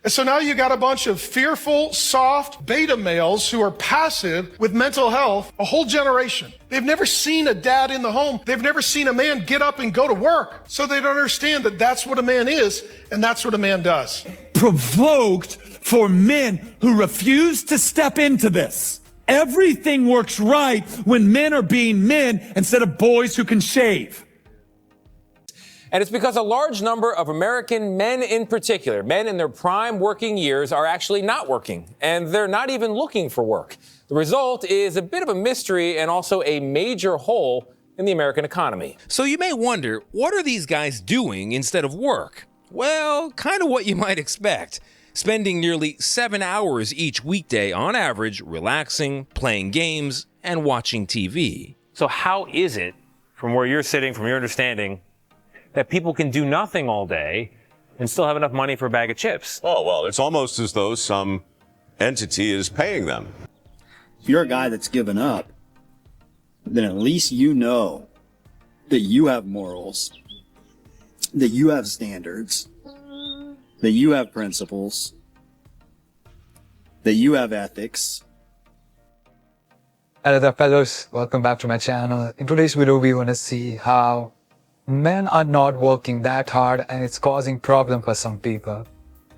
And so now you got a bunch of fearful, soft beta males who are passive with mental health, a whole generation. They've never seen a dad in the home. They've never seen a man get up and go to work. So they don't understand that that's what a man is, and that's what a man does. Provoked for men who refuse to step into this. Everything works right when men are being men instead of boys who can shave. And it's because a large number of American men in particular, men in their prime working years, are actually not working, and they're not even looking for work. The result is a bit of a mystery and also a major hole in the American economy. So you may wonder, what are these guys doing instead of work? Well, kind of what you might expect. Spending nearly 7 hours each weekday on average relaxing, playing games, and watching TV. So how is it, from where you're sitting, from your understanding, that people can do nothing all day and still have enough money for a bag of chips? Oh, well, it's almost as though some entity is paying them. If you're a guy that's given up, then at least you know that you have morals, that you have standards, that you have principles, that you have ethics. Hello there fellows, welcome back to my channel. In today's video we want to see how men are not working that hard and it's causing problem for some people.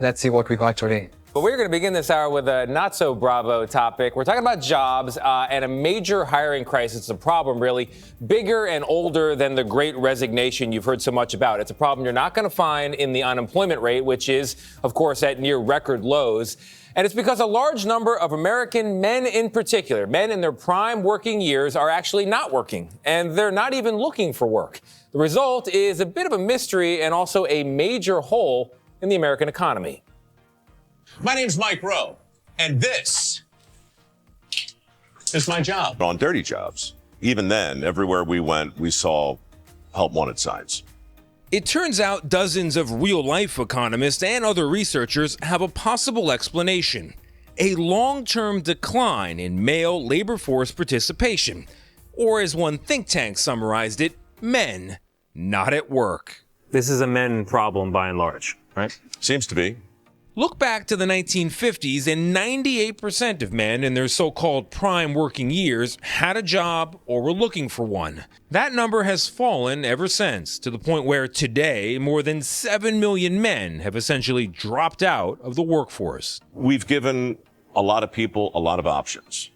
Let's see what we got today. But we're going to begin this hour with a not so bravo topic. We're talking about jobs and a major hiring crisis. A problem really bigger and older than the Great Resignation you've heard so much about. It's a problem you're not going to find in the unemployment rate, which is, of course, at near record lows. And it's because a large number of American men in particular, men in their prime working years, are actually not working, and they're not even looking for work. The result is a bit of a mystery and also a major hole in the American economy. My name's Mike Rowe, and this is my job. On dirty jobs, even then, everywhere we went, we saw help wanted signs. It turns out dozens of real-life economists and other researchers have a possible explanation: a long-term decline in male labor force participation, or as one think tank summarized it, men not at work. This is a men problem by and large, right? Seems to be. Look back to the 1950s and 98% of men in their so-called prime working years had a job or were looking for one. That number has fallen ever since, to the point where today more than 7 million men have essentially dropped out of the workforce. We've given a lot of people a lot of options.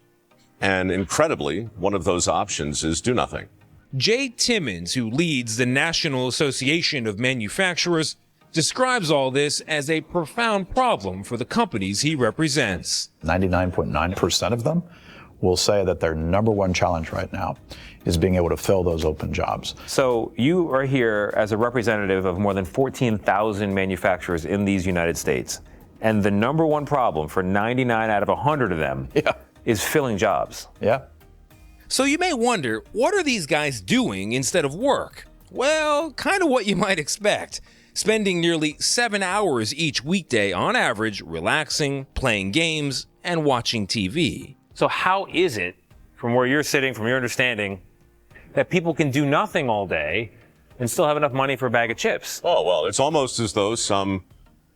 And incredibly, one of those options is do nothing. Jay Timmons, who leads the National Association of Manufacturers, describes all this as a profound problem for the companies he represents. 99.9% of them will say that their number one challenge right now is being able to fill those open jobs. So you are here as a representative of more than 14,000 manufacturers in these United States. And the number one problem for 99 out of 100 of them is filling jobs. Yeah. So you may wonder, what are these guys doing instead of work? Well, kind of what you might expect. Spending nearly 7 hours each weekday on average relaxing, playing games, and watching TV. So how is it, from where you're sitting, from your understanding, that people can do nothing all day and still have enough money for a bag of chips? Oh, well, it's almost as though some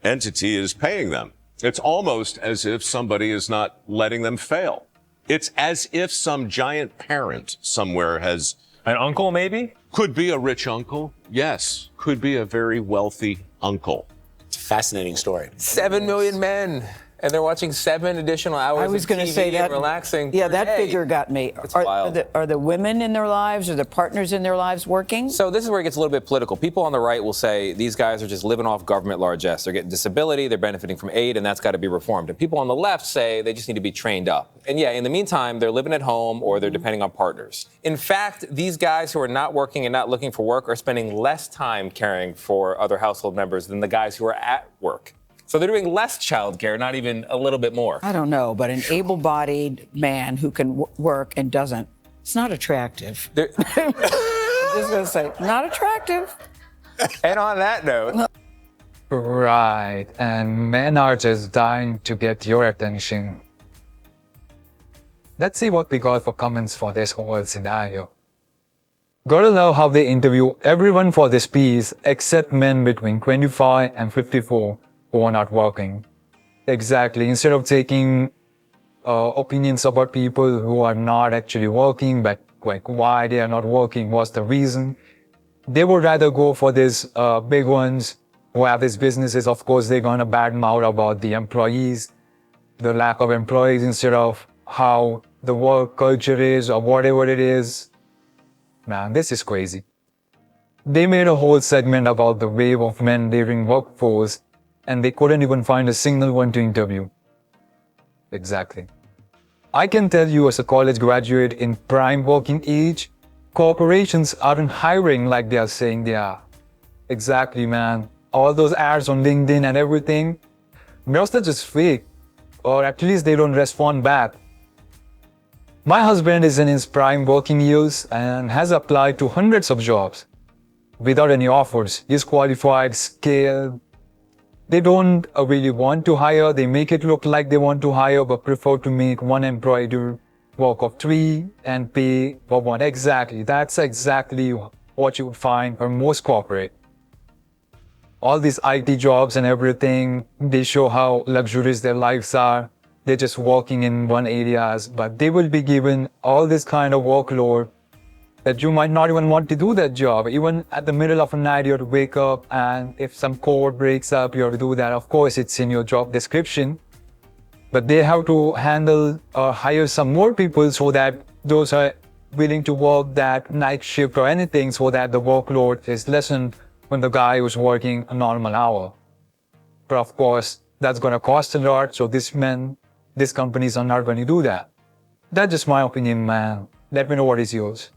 entity is paying them. It's almost as if somebody is not letting them fail. It's as if some giant parent somewhere has... An uncle, maybe? Could be a rich uncle. Yes. Could be a very wealthy uncle. It's a fascinating story. 7 million men, and they're watching 7 additional hours I was of going TV to say that, and relaxing. Yeah, per that day. figure got me. It's wild. Are the women in their lives or the partners in their lives working? So this is where it gets a little bit political. People on the right will say these guys are just living off government largesse. They're getting disability, they're benefiting from aid, and that's got to be reformed. And people on the left say they just need to be trained up. And yeah, in the meantime, they're living at home or they're depending on partners. In fact, these guys who are not working and not looking for work are spending less time caring for other household members than the guys who are at work. So they're doing less childcare, not even a little bit more. I don't know, but an able-bodied man who can work and doesn't, it's not attractive. I'm just going to say, not attractive. And on that note... Right, and men are just dying to get your attention. Let's see what we got for comments for this whole scenario. Gotta love how they interview everyone for this piece except men between 25 and 54 who are not working. Exactly. Instead of taking opinions about people who are not actually working, but like why they are not working, what's the reason, they would rather go for these big ones who have these businesses. Of course, they're going to badmouth about the employees, the lack of employees, instead of how the work culture is or whatever it is. Man, this is crazy. They made a whole segment about the wave of men leaving workforce, and they couldn't even find a single one to interview. Exactly. I can tell you, as a college graduate in prime working age, corporations aren't hiring like they are saying they are. Exactly, man. All those ads on LinkedIn and everything, most are just fake, or at least they don't respond back. My husband is in his prime working years and has applied to hundreds of jobs without any offers. He's qualified, skilled. They don't really want to hire. They make it look like they want to hire, but prefer to make one employee do work of 3 and pay for 1. Exactly. That's exactly what you would find for most corporate. All these IT jobs and everything, they show how luxurious their lives are. They're just working in one areas, but they will be given all this kind of workload that you might not even want to do that job. Even at the middle of the night, you have to wake up, and if some code breaks up, you have to do that. Of course, it's in your job description, but they have to handle or hire some more people so that those are willing to work that night shift or anything, so that the workload is lessened when the guy was working a normal hour. But of course, that's going to cost a lot, so these companies are not going to do that. That's just my opinion, man. Let me know what is yours.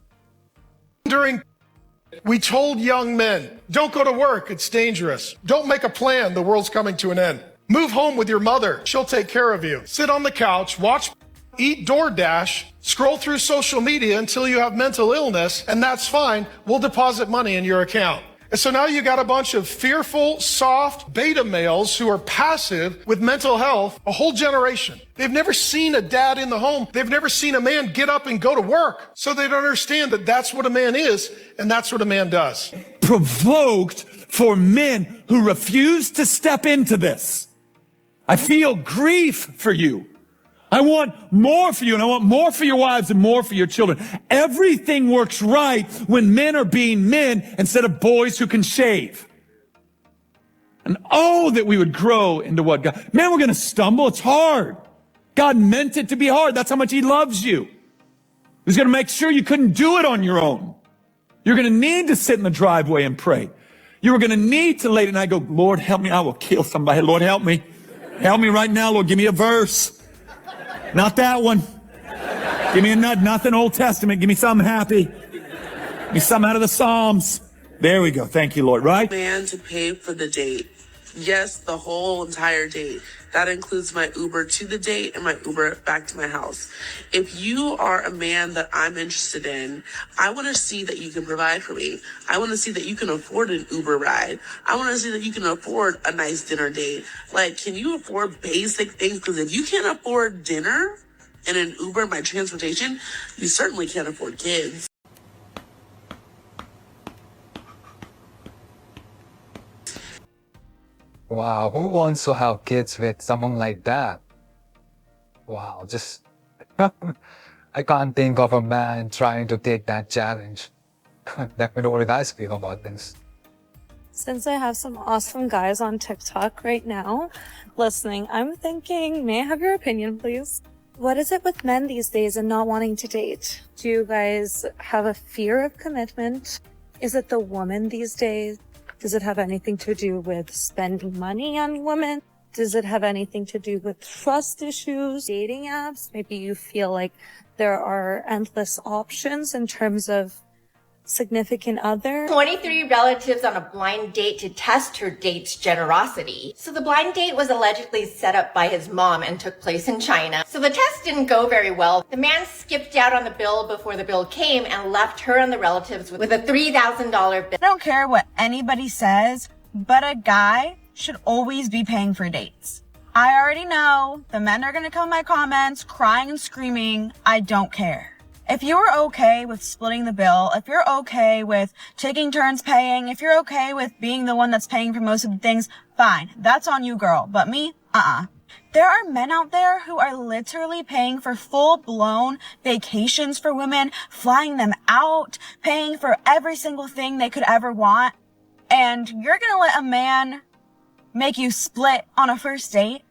We told young men, don't go to work, it's dangerous. Don't make a plan, the world's coming to an end. Move home with your mother, she'll take care of you. Sit on the couch, watch, eat DoorDash, scroll through social media until you have mental illness, and that's fine, we'll deposit money in your account. And so now you got a bunch of fearful, soft beta males who are passive with mental health, a whole generation. They've never seen a dad in the home. They've never seen a man get up and go to work. So they don't understand that that's what a man is, and that's what a man does. Provoked for men who refuse to step into this. I feel grief for you. I want more for you, and I want more for your wives and more for your children. Everything works right when men are being men instead of boys who can shave. And oh, that we would grow into what God... Man, we're going to stumble. It's hard. God meant it to be hard. That's how much He loves you. He's going to make sure you couldn't do it on your own. You're going to need to sit in the driveway and pray. You were going to need to late at night go, Lord, help me. I will kill somebody. Lord, help me. Help me right now, Lord. Give me a verse. Not that one. Give me a nut, nothing Old Testament. Give me something happy. Give me something out of the Psalms. There we go. Thank you, Lord, right? Man to pay for the date. Yes, the whole entire date. That includes my Uber to the date and my Uber back to my house. If you are a man that I'm interested in, I want to see that you can provide for me. I want to see that you can afford an Uber ride. I want to see that you can afford a nice dinner date. Like, can you afford basic things? Because if you can't afford dinner and an Uber, my transportation, you certainly can't afford kids. Wow, who wants to have kids with someone like that? Wow, just... I can't think of a man trying to take that challenge. Let me know what you guys feel about this. Since I have some awesome guys on TikTok right now listening, I'm thinking, may I have your opinion, please? What is it with men these days and not wanting to date? Do you guys have a fear of commitment? Is it the woman these days? Does it have anything to do with spending money on women? Does it have anything to do with trust issues, dating apps? Maybe you feel like there are endless options in terms of significant other. 23 relatives on a blind date to test her date's generosity. So the blind date was allegedly set up by his mom and took place in China. So the test didn't go very well. The man skipped out on the bill before the bill came and left her and the relatives with a $3,000 bill. I don't care what anybody says, but a guy should always be paying for dates. I already know the men are going to come in my comments crying and screaming. I don't care. If you're okay with splitting the bill, if you're okay with taking turns paying, if you're okay with being the one that's paying for most of the things, fine. That's on you, girl. But me, There are men out there who are literally paying for full-blown vacations for women, flying them out, paying for every single thing they could ever want. And you're gonna let a man make you split on a first date?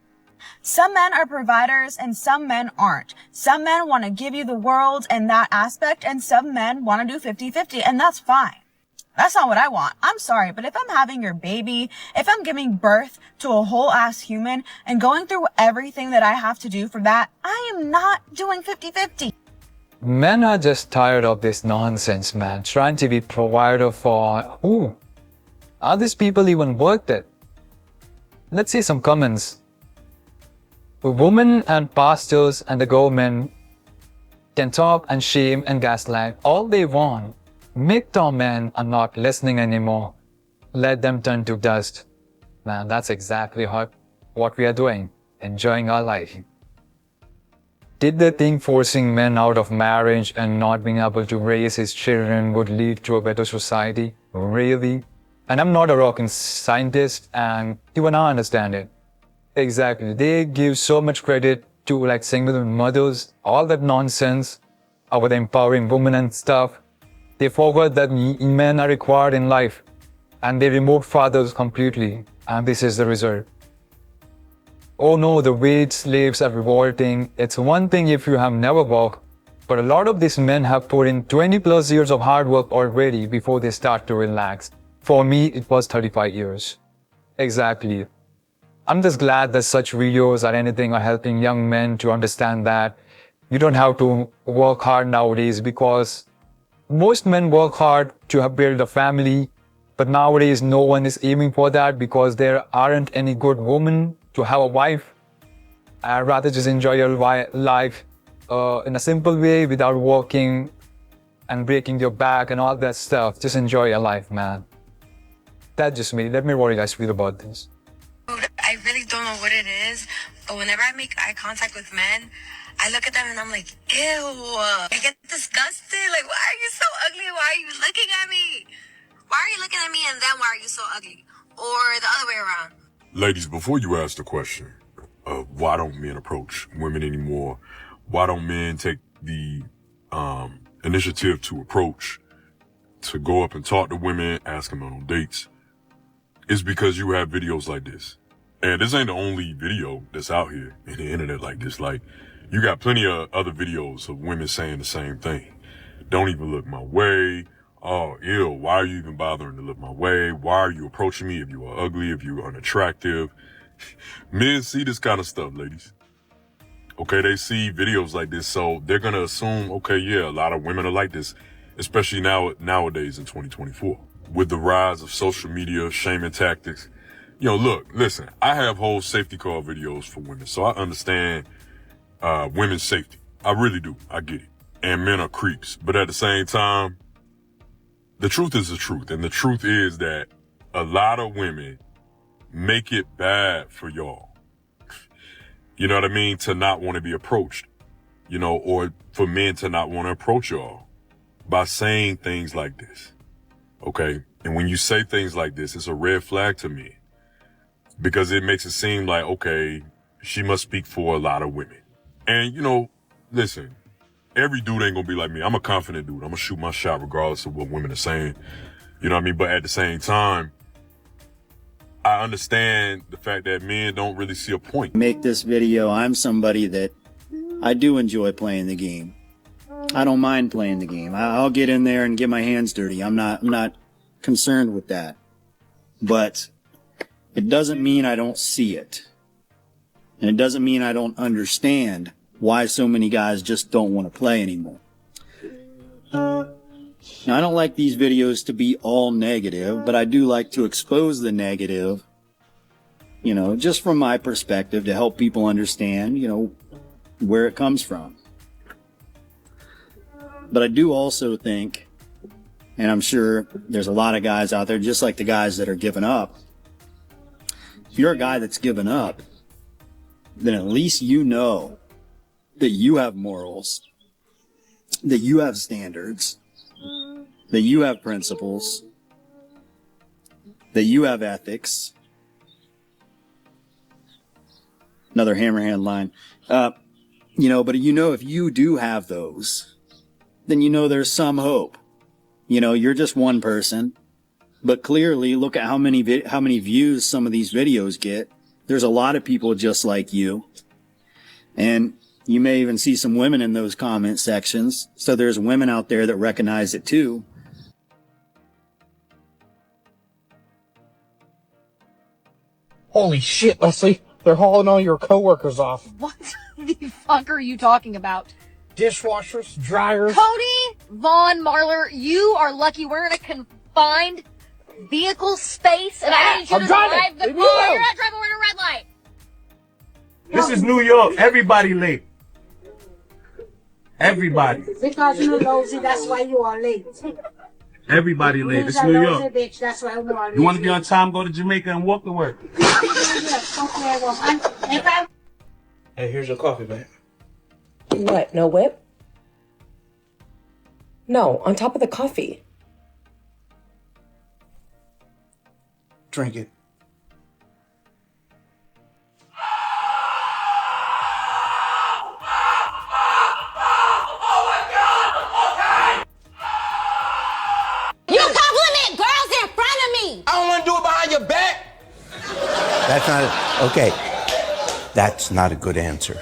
Some men are providers and some men aren't. Some men want to give you the world in that aspect, and some men want to do 50-50, and that's fine. That's not what I want. I'm sorry, but if I'm having your baby, if I'm giving birth to a whole ass human and going through everything that I have to do for that, I am not doing 50-50. Men are just tired of this nonsense, man. Trying to be provider for who? Are these people even worth it? Let's see some comments. Women and pastors and the government can talk and shame and gaslight all they want. mgtow men are not listening anymore. Let them turn to dust. Man, that's exactly what we are doing. Enjoying our life. Did they think forcing men out of marriage and not being able to raise his children would lead to a better society? Really? And I'm not a rocket scientist, and even I understand it. Exactly. They give so much credit to like single mothers, all that nonsense about empowering women and stuff. They forgot that men are required in life, and they removed fathers completely, and this is the result. Oh no, the wage slaves are revolting. It's one thing if you have never worked, but a lot of these men have put in 20+ years of hard work already before they start to relax. For me, it was 35 years. Exactly. I'm just glad that such videos or anything are helping young men to understand that you don't have to work hard nowadays, because most men work hard to have built a family, but nowadays no one is aiming for that because there aren't any good women to have a wife. I'd rather just enjoy your life in a simple way without working and breaking your back and all that stuff. Just enjoy your life, man. That's just me. Let me know what you guys feel about this. I really don't know what it is, but whenever I make eye contact with men, I look at them and I'm like, ew. I get disgusted. Like, why are you so ugly? Why are you looking at me? Why are you looking at me and then why are you so ugly? Or the other way around. Ladies, before you ask the question of why don't men approach women anymore, why don't men take the initiative to approach, to go up and talk to women, ask them on dates, it's because you have videos like this. And this ain't the only video that's out here in the internet like this. Like, you got plenty of other videos of women saying the same thing. Don't even look my way. Oh, ew, why are you even bothering to look my way? Why are you approaching me if you are ugly, if you are unattractive? Men see this kind of stuff, ladies. Okay, they see videos like this, so they're going to assume, okay, yeah, a lot of women are like this, especially nowadays in 2024. With the rise of social media, shaming tactics. You know, look, listen, I have whole safety car videos for women, so I understand women's safety. I really do. I get it. And men are creeps. But at the same time, the truth is the truth. And the truth is that a lot of women make it bad for y'all. You know what I mean? To not want to be approached, you know, or for men to not want to approach y'all by saying things like this. Okay. And when you say things like this, it's a red flag to me, because it makes it seem like, okay, she must speak for a lot of women. And, you know, listen, every dude ain't gonna be like me. I'm a confident dude. I'm gonna shoot my shot regardless of what women are saying. You know what I mean? But at the same time, I understand the fact that men don't really see a point. Make this video. I'm somebody that I do enjoy playing the game. I don't mind playing the game. I'll get in there and get my hands dirty. I'm not concerned with that. But it doesn't mean I don't see it. And it doesn't mean I don't understand why so many guys just don't want to play anymore. Now, I don't like these videos to be all negative, but I do like to expose the negative, you know, just from my perspective, to help people understand, you know, where it comes from. But I do also think, and I'm sure there's a lot of guys out there, just like the guys that are giving up. If you're a guy that's given up, then at least you know that you have morals, that you have standards, that you have principles, that you have ethics, Another hammerhand line. But if you do have those, then there's some hope. You're just one person, but clearly look at how many views some of these videos get. There's a lot of people just like you. And you may even see some women in those comment sections. So there's women out there that recognize it too. Holy shit, Leslie. They're hauling all your coworkers off. What the fuck are you talking about? Dishwashers, dryers. Cody, Vaughn, Marler, you are lucky we're in a confined vehicle space and I need you to drive the car. You're not driving, we're in a red light. This is New York. Everybody late. Everybody. Because you're nosy, that's why you are late. Everybody late. It's New York. Bitch, that's why you are late. You want to be on time, go to Jamaica and walk to work. Hey, here's your coffee, man. What, no whip? No, on top of the coffee. Drink it. You compliment girls in front of me! I don't want to do it behind your back. That's not okay. That's not a good answer.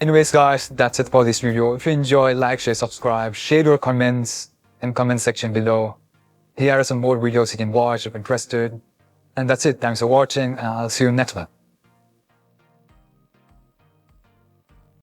Anyways, guys, that's it for this video. If you enjoy, like, share, subscribe, share your comments in comment section below. Here are some more videos you can watch if interested. And that's it. Thanks for watching, and I'll see you next one.